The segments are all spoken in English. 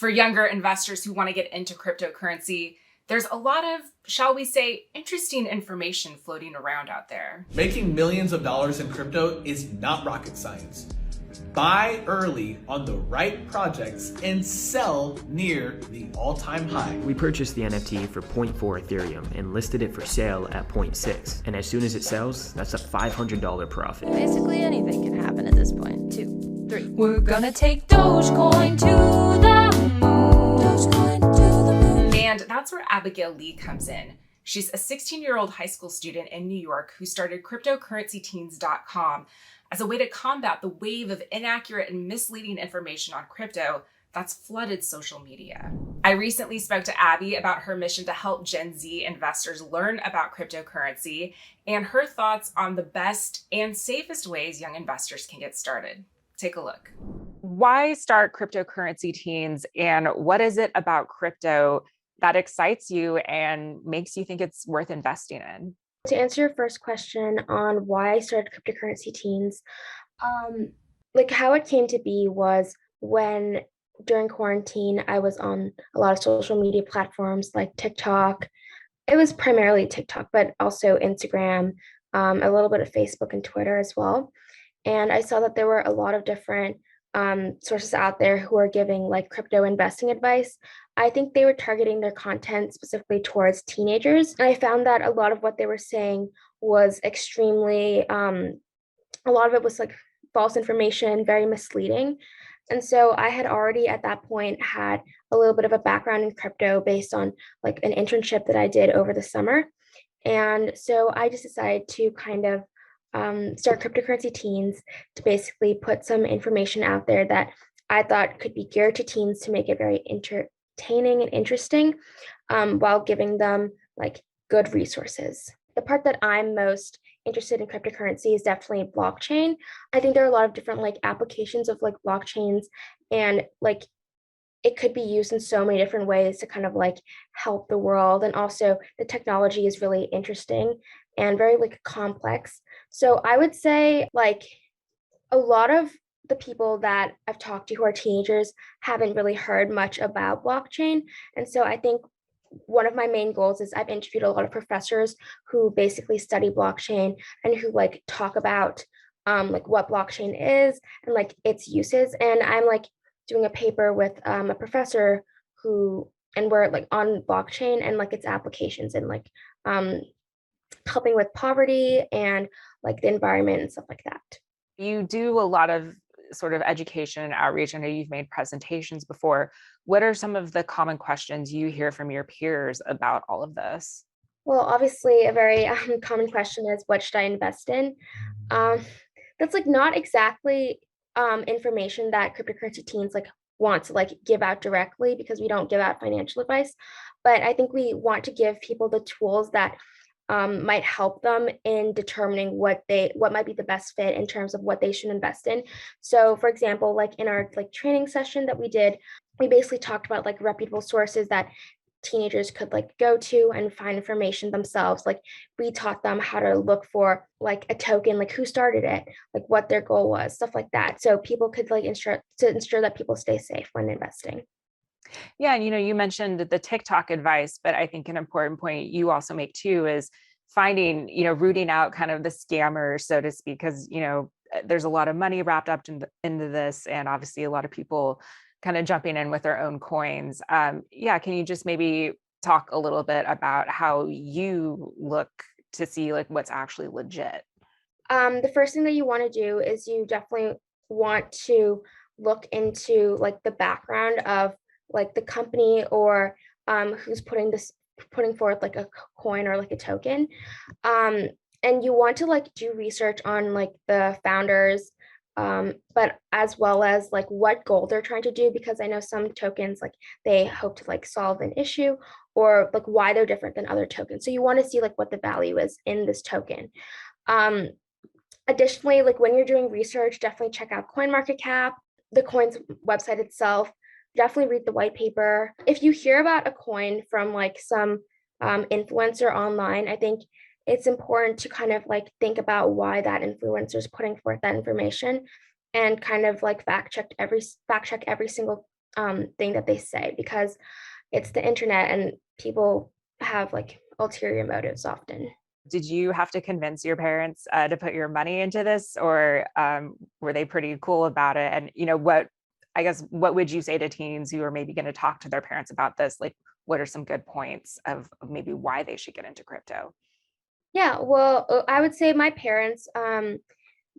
For younger investors who want to get into cryptocurrency, there's a lot of, shall we say, interesting information floating around out there. Making millions of dollars in crypto is not rocket science. Buy early on the right projects and sell near the all-time high. We purchased the NFT for 0.4 Ethereum and listed it for sale at 0.6. And as soon as it sells, that's a $500 profit. Basically anything can happen at this point. 2, 3. We're gonna take Dogecoin to the moon. Dogecoin to the moon. And that's where Abigail Li comes in. She's a 16-year-old high school student in New York who started Cryptocurrencyteens.com as a way to combat the wave of inaccurate and misleading information on crypto that's flooded social media. I recently spoke to Abby about her mission to help Gen Z investors learn about cryptocurrency and her thoughts on the best and safest ways young investors can get started. Take a look. Why start Cryptocurrency Teens, and what is it about crypto that excites you and makes you think it's worth investing in? To answer your first question on why I started Cryptocurrency Teens, like how it came to be was when during quarantine, I was on a lot of social media platforms like TikTok. It was primarily TikTok, but also Instagram, a little bit of Facebook and Twitter as well. And I saw that there were a lot of different sources out there who are giving like crypto investing advice. I think they were targeting their content specifically towards teenagers. And I found that a lot of what they were saying was extremely, a lot of it was like false information, very misleading. And so I had already at that point had a little bit of a background in crypto based on like an internship that I did over the summer. And so I just decided to kind of start Cryptocurrency Teens to basically put some information out there that I thought could be geared to teens to make it very entertaining and interesting, while giving them like good resources. The part that I'm most interested in cryptocurrency is definitely blockchain. I think there are a lot of different like applications of like blockchains, and like it could be used in so many different ways to kind of like help the world. And also the technology is really interesting and very like complex. So I would say like a lot of the people that I've talked to who are teenagers haven't really heard much about blockchain. And so I think one of my main goals is I've interviewed a lot of professors who basically study blockchain and who like talk about like what blockchain is and like its uses. And I'm like doing a paper with a professor who, and we're like on blockchain and like its applications and like helping with poverty and like the environment and stuff like that. You do a lot of sort of education and outreach. I know you've made presentations before. What are some of the common questions you hear from your peers about all of this? Well, obviously a very common question is, what should I invest in? That's like not exactly information that Cryptocurrency Teens like want to like give out directly, because we don't give out financial advice. But I think we want to give people the tools that might help them in determining what might be the best fit in terms of what they should invest in. So for example, like in our like training session that we did, we basically talked about like reputable sources that teenagers could like go to and find information themselves. Like we taught them how to look for like a token, like who started it, like what their goal was, stuff like that. So people could like ensure that people stay safe when investing. Yeah, and you mentioned the TikTok advice, but I think an important point you also make too is finding, rooting out kind of the scammers, so to speak, because there's a lot of money wrapped up into this, and obviously a lot of people kind of jumping in with their own coins. Yeah, can you just maybe talk a little bit about how you look to see like what's actually legit? The first thing that you want to do is you definitely want to look into like the background of like the company or who's putting forth like a coin or like a token, and you want to like do research on like the founders, but as well as like what goal they're trying to do, because I know some tokens like they hope to like solve an issue or like why they're different than other tokens. So you want to see like what the value is in this token. Additionally, like when you're doing research, definitely check out CoinMarketCap, the coin's website itself. Definitely read the white paper. If you hear about a coin from like some influencer online, I think it's important to kind of like think about why that influencer is putting forth that information and kind of like fact check every single thing that they say, because it's the internet and people have like ulterior motives often. Did you have to convince your parents to put your money into this, or were they pretty cool about it? And what would you say to teens who are maybe going to talk to their parents about this? Like, what are some good points of maybe why they should get into crypto? Yeah, well, I would say my parents,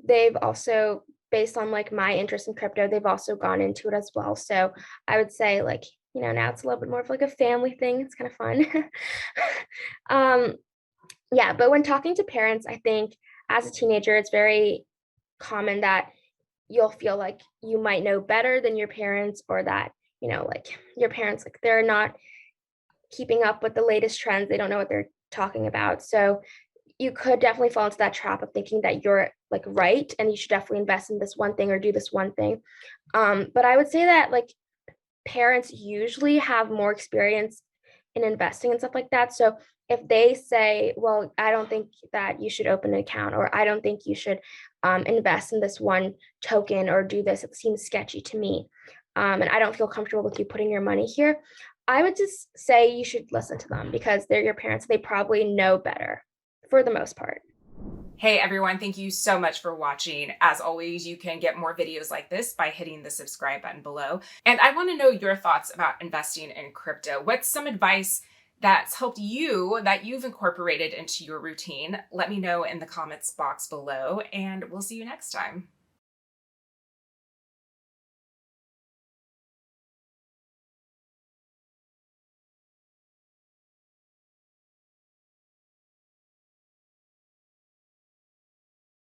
they've also, based on like my interest in crypto, they've also gone into it as well. So I would say like, now it's a little bit more of like a family thing. It's kind of fun. um, yeah, but when talking to parents, I think as a teenager, it's very common that you'll feel like you might know better than your parents, or that, like your parents, like they're not keeping up with the latest trends. They don't know what they're talking about. So you could definitely fall into that trap of thinking that you're like right and you should definitely invest in this one thing or do this one thing. But I would say that like parents usually have more experience in investing and stuff like that. So if they say, well, I don't think that you should open an account, or I don't think you should invest in this one token or do this, it seems sketchy to me, and I don't feel comfortable with you putting your money here, I would just say you should listen to them, because they're your parents. They probably know better for the most part. Hey everyone, thank you so much for watching. As always, you can get more videos like this by hitting the subscribe button below. And I want to know your thoughts about investing in crypto. What's some advice that's helped you that you've incorporated into your routine? Let me know in the comments box below, and we'll see you next time.